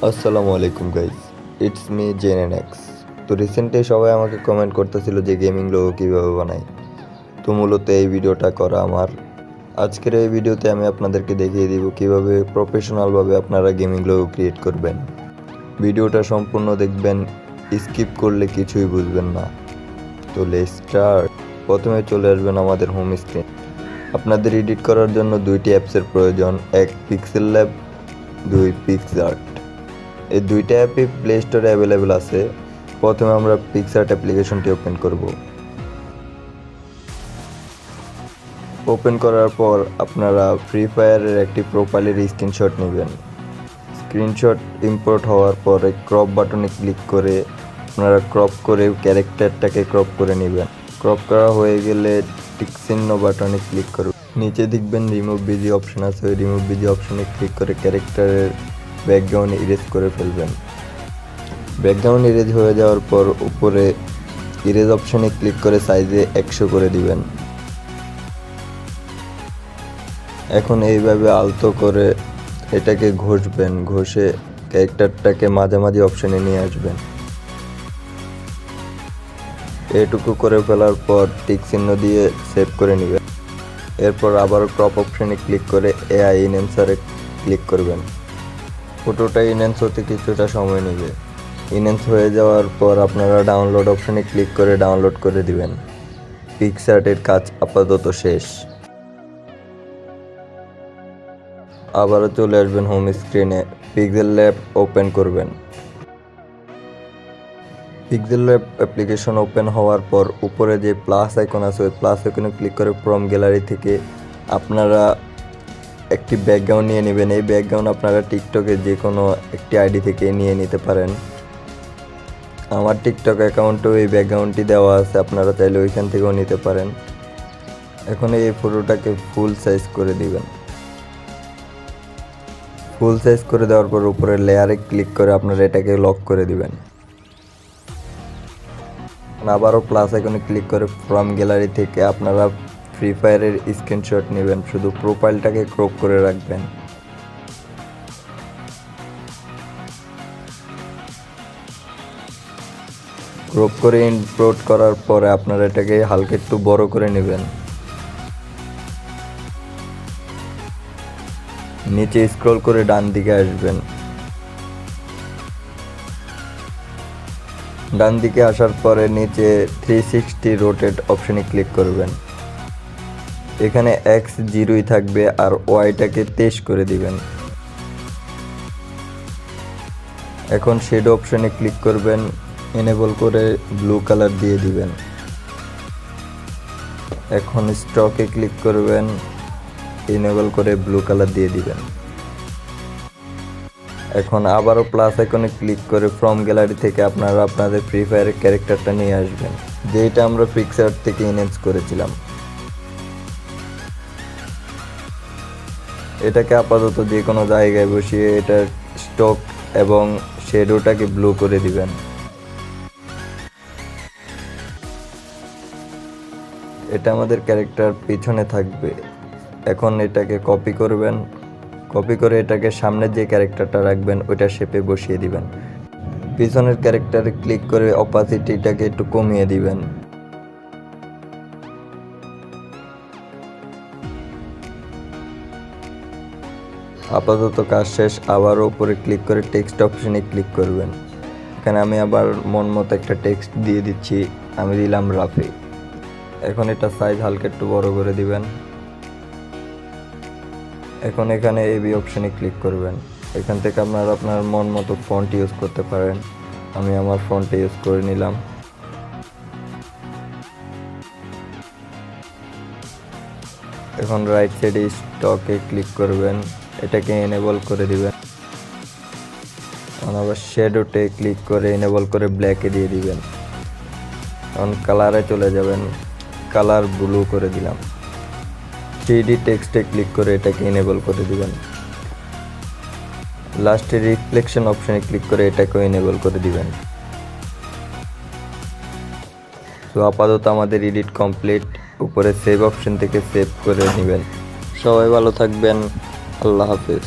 আসসালামু আলাইকুম guys, it's me জেনেনেক্স। তো রিসেন্টলি সবাই আমাকে কমেন্ট করতেছিল যে গেমিং লোগো কীভাবে বানাই। তো মূলত এই ভিডিওটা করা আমার। আজকের এই ভিডিওতে আমি আপনাদেরকে দেখিয়ে দিব কীভাবে প্রফেশনালভাবে আপনারা গেমিং লোগো ক্রিয়েট করবেন। ভিডিওটা সম্পূর্ণ দেখবেন, স্কিপ করলে কিছুই বুঝবেন না। তো লেটস স্টার্ট। প্রথমে চলে আসবেন আমাদের হোম স্ক্রিন। আপনাদের এডিট করার জন্য দুইটি অ্যাপসের প্রয়োজন, এক পিক্সেল ল্যাব, দুই পিক্সআর্ট। এই দুইটা অ্যাপই প্লে স্টোরে অ্যাভেলেবেল আছে। প্রথমে আমরা পিক্সআর্ট অ্যাপ্লিকেশনটি ওপেন করব। ওপেন করার পর আপনারা ফ্রি ফায়ারের একটি প্রোফাইলের স্ক্রিনশট নেবেন। স্ক্রিনশট ইম্পোর্ট হওয়ার পরে ক্রপ বাটনে ক্লিক করে আপনারা ক্রপ করে ক্যারেক্টারটাকে ক্রপ করে নেবেন। ক্রপ করা হয়ে গেলে টিক চিহ্ন বাটনে ক্লিক করুন। নিচে দেখবেন রিমুভ বিজি অপশন আছে, ওই রিমুভ বিজি অপশনে ক্লিক করে ক্যারেক্টারের ব্যাকগ্রাউন্ড ইরেজ করে ফেলবেন। ব্যাকগ্রাউন্ড ইরেজ হয়ে যাওয়ার পর উপরে ইরেজ অপশনে ক্লিক করে সাইজে 100 করে দিবেন। এখন এইভাবে আলতো করে এটাকে ঘষবেন, ঘষে ক্যারেক্টারটাকে মাঝামাঝি অপশনে নিয়ে আসবেন। এটুকু করে ফেলার পর টিক চিহ্ন দিয়ে সেভ করে নেবেন। এরপর আবার ক্রপ অপশনে ক্লিক করে এআই ইনহ্যান্সারে ক্লিক করবেন। ফটোটা ইনহ্যান্স হতে কিছুটা সময় নেবে। ইনহ্যান্স হয়ে যাওয়ার পর আপনারা ডাউনলোড অপশনে ক্লিক করে ডাউনলোড করে দিবেন। পিক্সআর্টের কাজ আপাতত শেষ। আবারও চলে আসবেন হোম স্ক্রিনে, পিক্সেল ল্যাব ওপেন করবেন। পিক্সেল ল্যাব অ্যাপ্লিকেশন ওপেন হওয়ার পর উপরে যে প্লাস আইকন আছে ওই প্লাস আইকনে ক্লিক করে ফ্রম গ্যালারি থেকে আপনারা একটি ব্যাকগ্রাউন্ড নিয়ে নেবেন। এই ব্যাকগ্রাউন্ড আপনারা টিকটকে যে কোনো একটি আইডি থেকে নিয়ে নিতে পারেন। আমার টিকটক অ্যাকাউন্টেও এই ব্যাকগ্রাউন্ডটি দেওয়া আছে, আপনারা চাইলে ওইখান থেকেও নিতে পারেন। এখন এই ফটোটাকে ফুল সাইজ করে দিবেন। ফুল সাইজ করে দেওয়ার পর উপরে লেয়ারে ক্লিক করে আপনারা এটাকে লক করে দিবেন। আবারও প্লাস আইকনে ক্লিক করে ফ্রম গ্যালারি থেকে আপনারা ফ্রি ফায়ারের স্ক্রিনশট নেবেন, শুধু প্রোফাইলটাকে ক্রপ করে রাখবেন। ক্রপ করে ইম্পোর্ট করার পরে আপনারা এটাকে হালকা একটু বড় করে নেবেন। নিচে স্ক্রল করে ডান দিকে আসবেন। ডান দিকে আসার পরে নিচে 360 রোটেট অপশনে ক্লিক করবেন। এখানে এক্স 0ই থাকবে আর ওয়াইটাকে 23 করে দিবেন। এখন শেডো অপশনে ক্লিক করবেন, এনেবল করে ব্লু কালার দিয়ে দিবেন। এখন স্টকে ক্লিক করবেন, এনেবল করে ব্লু কালার দিয়ে দিবেন। এখন আবারও প্লাস আইকনে ক্লিক করে ফ্রম গ্যালারি থেকে আপনারা আপনাদের ফ্রি ফায়ারের ক্যারেক্টারটা নিয়ে আসবেন, যেটা আমরা পিক্সআর্ট থেকে ইনহ্যান্স করেছিলাম। এটাকে আপাতত যে কোনো জায়গায় বসিয়ে এটার স্টক এবং শেডোটাকে ব্লু করে দিবেন। এটা আমাদের ক্যারেক্টার পিছনে থাকবে। এখন এটাকে কপি করবেন, কপি করে এটাকে সামনের যে ক্যারেক্টারটা রাখবেন ওইটা শেপে বসিয়ে দিবেন। পিছনের ক্যারেক্টারে ক্লিক করে অপাসিটিটাকে একটু কমিয়ে দিবেন। আপাতত কাজ শেষ। আবারও উপরে ক্লিক করে টেক্সট অপশনে ক্লিক করবেন। এখানে আমি আবার মন মতো একটা টেক্সট দিয়ে দিচ্ছি, আমি দিলাম রাফি। এখন এটা সাইজ হালকা একটু বড় করে দিবেন। এখন এখানে এবি অপশনে ক্লিক করবেন। এখান থেকে আপনারা আপনার মন মতো ফন্ট ইউজ করতে পারেন। আমি আমার ফন্টে ইউজ করে নিলাম। এখন রাইট সাইডে স্টকে ক্লিক করবেন, এটাকে এনেবল করে দিবেন। আবার শ্যাডোতে ক্লিক করে এনেবল করে ব্ল্যাকে দিয়ে দিবেন। এখন কালারে চলে যাবেন, কালার ব্লু করে দিলাম। 3D টেক্সটে ক্লিক করে এটাকে এনেবল করে দিবেন। লাস্টে রিফ্লেকশন অপশনে ক্লিক করে এটাকেও এনেবল করে দিবেন। তো আপাতত আমাদের এডিট কমপ্লিট। উপরে সেভ অপশন থেকে সেভ করে নেবেন। সবাই ভালো থাকবেন, আল্লাহ হাফেজ।